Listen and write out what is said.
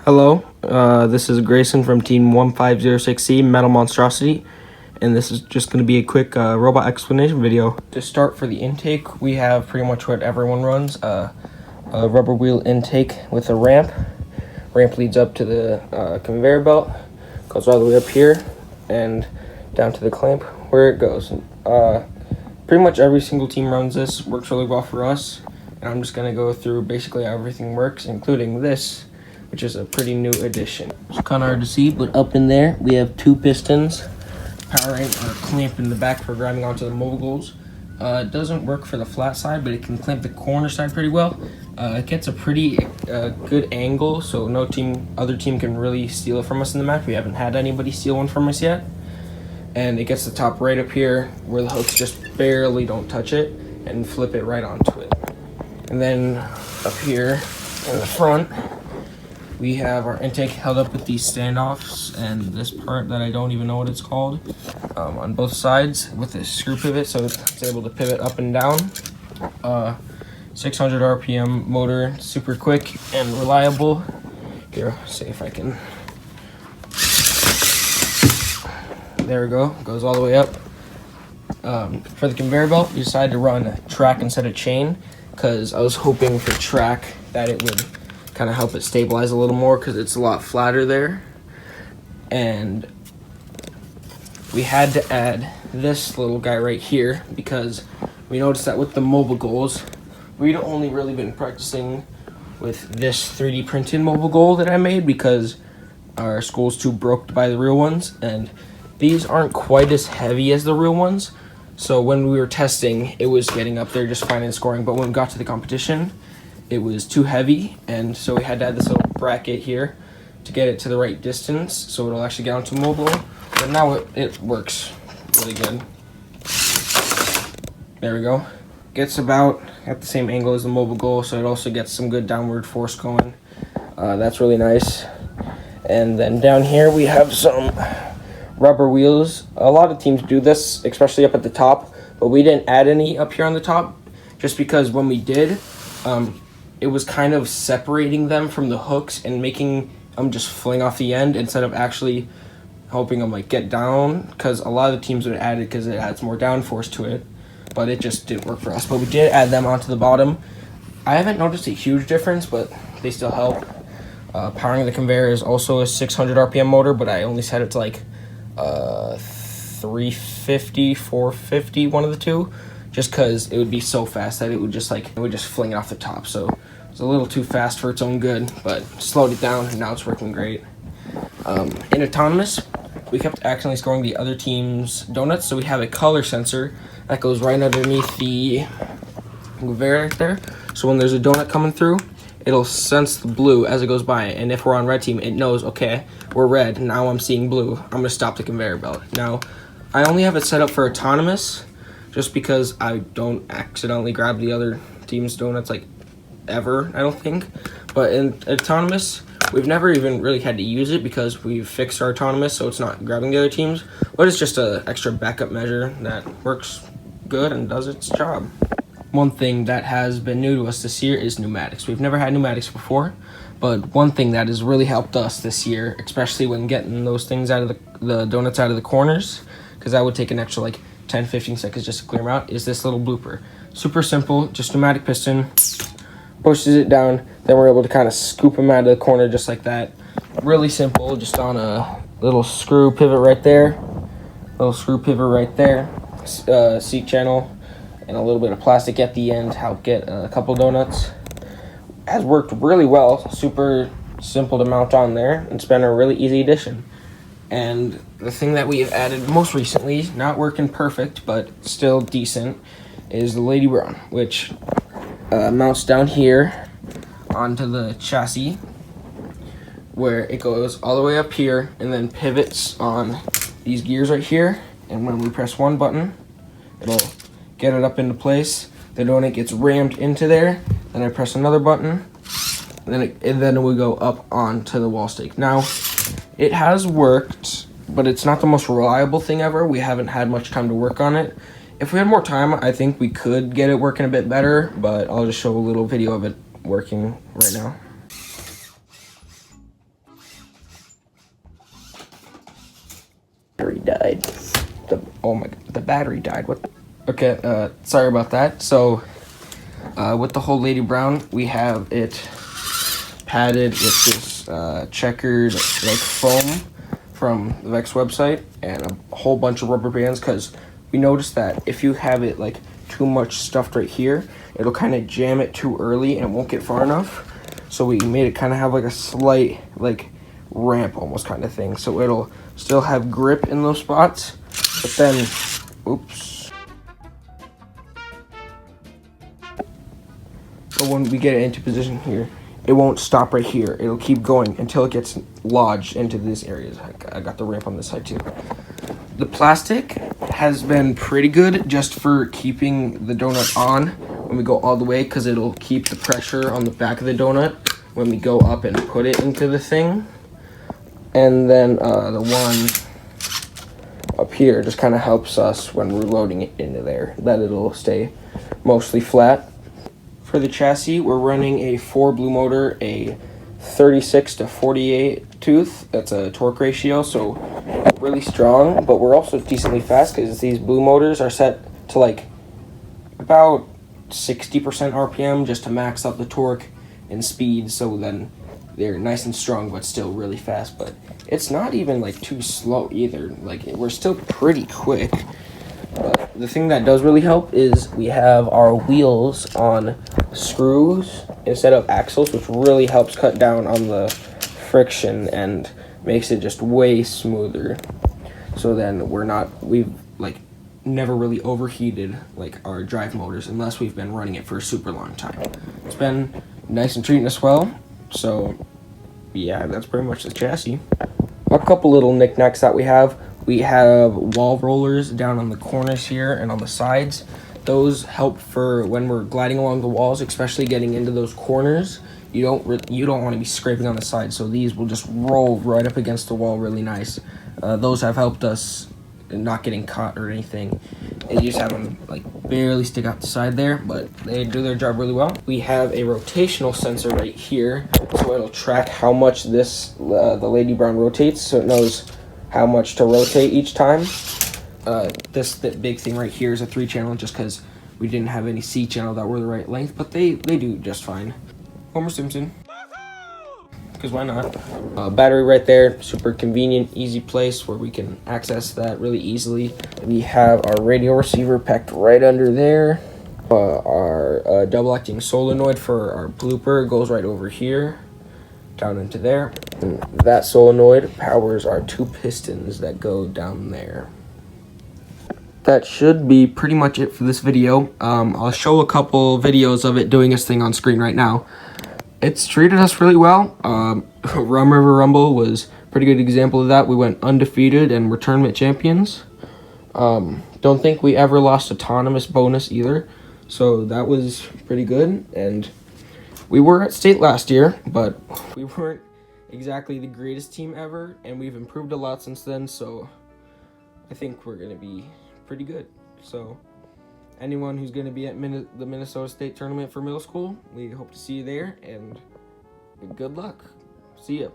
Hello, this is Grayson from Team 1506C Metal Monstrosity, and this is just going to be a quick robot explanation video. To start, for the intake, we have pretty much what everyone runs, a rubber wheel intake with a ramp. Ramp leads up to the conveyor belt, goes all the way up here, and down to the clamp where it goes. Pretty much every single team runs this, works really well for us, and I'm just going to go through basically how everything works, including this, which is a pretty new addition. It's kind of hard to see, but up in there we have two pistons powering or clamping the back for grabbing onto the moguls. It doesn't work for the flat side, but it can clamp the corner side pretty well. It gets a pretty good angle, so no other team can really steal it from us in the match. We haven't had anybody steal one from us yet. And it gets the top right up here where the hooks just barely don't touch it, and flip it right onto it. And then up here in the front, we have our intake held up with these standoffs and this part that I don't even know what it's called on both sides with a screw pivot, so it's able to pivot up and down. 600 RPM motor, super quick and reliable. Here, see if I can. There we go, goes all the way up. For the conveyor belt, we decided to run track instead of chain because I was hoping for track that it would kind of help it stabilize a little more because it's a lot flatter there. And we had to add this little guy right here because we noticed that with the mobile goals, we'd only really been practicing with this 3D printed mobile goal that I made because our school's too broke to buy the real ones, and these aren't quite as heavy as the real ones. So when we were testing, it was getting up there just fine and scoring, but when we got to the competition, it was too heavy, and so we had to add this little bracket here to get it to the right distance so it'll actually get onto mobile. But now it works really good. There we go. Gets about at the same angle as the mobile goal, so it also gets some good downward force going. That's really nice. And then down here we have some rubber wheels. A lot of teams do this, especially up at the top, but we didn't add any up here on the top just because when we did, it was kind of separating them from the hooks and making them just fling off the end instead of actually helping them like get down, because a lot of the teams would add it because it adds more downforce to it, but it just didn't work for us. But we did add them onto the bottom. I haven't noticed a huge difference, but they still help. Powering the conveyor is also a 600 RPM motor, but I only set it to like 350, 450, one of the two, just because it would be so fast that it would just fling it off the top. So it's a little too fast for its own good, but slowed it down and now it's working great. In autonomous, we kept accidentally scoring the other team's donuts, so we have a color sensor that goes right underneath the conveyor right there. So when there's a donut coming through, it'll sense the blue as it goes by, and if we're on red team, it knows, okay, we're red, now I'm seeing blue, I'm gonna stop the conveyor belt. Now, I only have it set up for autonomous, just because I don't accidentally grab the other team's donuts, like, ever, I don't think. But in autonomous, we've never even really had to use it because we've fixed our autonomous, so it's not grabbing the other teams, but it's just an extra backup measure that works good and does its job. One thing that has been new to us this year is pneumatics. We've never had pneumatics before, but one thing that has really helped us this year, especially when getting those things out of the donuts out of the corners, because that would take an extra like 10-15 seconds just to clear them out, is this little blooper. Super simple, just pneumatic piston, pushes it down, then we're able to kind of scoop them out of the corner just like that. Really simple, just on a little screw pivot right there, seat channel, and a little bit of plastic at the end, help get a couple donuts. Has worked really well, super simple to mount on there, and it's been a really easy addition. And the thing that we have added most recently, not working perfect, but still decent, is the Lady Brown, which mounts down here onto the chassis, where it goes all the way up here and then pivots on these gears right here. And when we press one button, it'll get it up into place. The donut gets rammed into there. Then I press another button, and then it will go up onto the wall stake. Now, it has worked, but it's not the most reliable thing ever. We haven't had much time to work on it. If we had more time, I think we could get it working a bit better, but I'll just show a little video of it working right now. battery died. The battery died. What? Okay, sorry about that. So, with the whole Lady Brown, we have it padded with this checkered like foam from the Vex website and a whole bunch of rubber bands, because we noticed that if you have it like too much stuffed right here, it'll kind of jam it too early and won't get far enough. So we made it kind of have like a slight like ramp almost kind of thing, so it'll still have grip in those spots, but then oops, but when we get it into position here, it won't stop right here. It'll keep going until it gets lodged into these areas. I got the ramp on this side too. The plastic has been pretty good just for keeping the donut on when we go all the way, because it'll keep the pressure on the back of the donut when we go up and put it into the thing. And then the one up here just kind of helps us when we're loading it into there, that it'll stay mostly flat. For the chassis, we're running a 4 blue motor, a 36 to 48 tooth. That's a torque ratio, so really strong, but we're also decently fast because these blue motors are set to like about 60% RPM just to max out the torque and speed, so then they're nice and strong but still really fast. But it's not even like too slow either, like we're still pretty quick. But the thing that does really help is we have our wheels on screws instead of axles, which really helps cut down on the friction and makes it just way smoother. So then we've like never really overheated like our drive motors unless we've been running it for a super long time. It's been nice and treating us well. So yeah, that's pretty much the chassis. A couple little knickknacks that we have. We have wall rollers down on the corners here and on the sides. Those help for when we're gliding along the walls, especially getting into those corners. You don't want to be scraping on the side, so these will just roll right up against the wall really nice. Those have helped us in not getting caught or anything. You just have them like barely stick out the side there, but they do their job really well. We have a rotational sensor right here, so it'll track how much the Lady Brown rotates, so it knows how much to rotate each time. This big thing right here is a 3-channel, just because we didn't have any C-channel that were the right length, but they do just fine. Homer Simpson, because why not? Battery right there, super convenient, easy place where we can access that really easily. We have our radio receiver packed right under there. Our double-acting solenoid for our blooper goes right over here, down into there. And that solenoid powers our 2 pistons that go down there. That should be pretty much it for this video. I'll show a couple videos of it doing its thing on screen right now. It's treated us really well. Rum River Rumble was a pretty good example of that. We went undefeated and we're tournament champions. Don't think we ever lost autonomous bonus either, so that was pretty good. And we were at state last year, but we weren't exactly the greatest team ever, and we've improved a lot since then, so I think we're going to be pretty good. So anyone who's going to be at the Minnesota State Tournament for middle school, we hope to see you there, and good luck. See ya.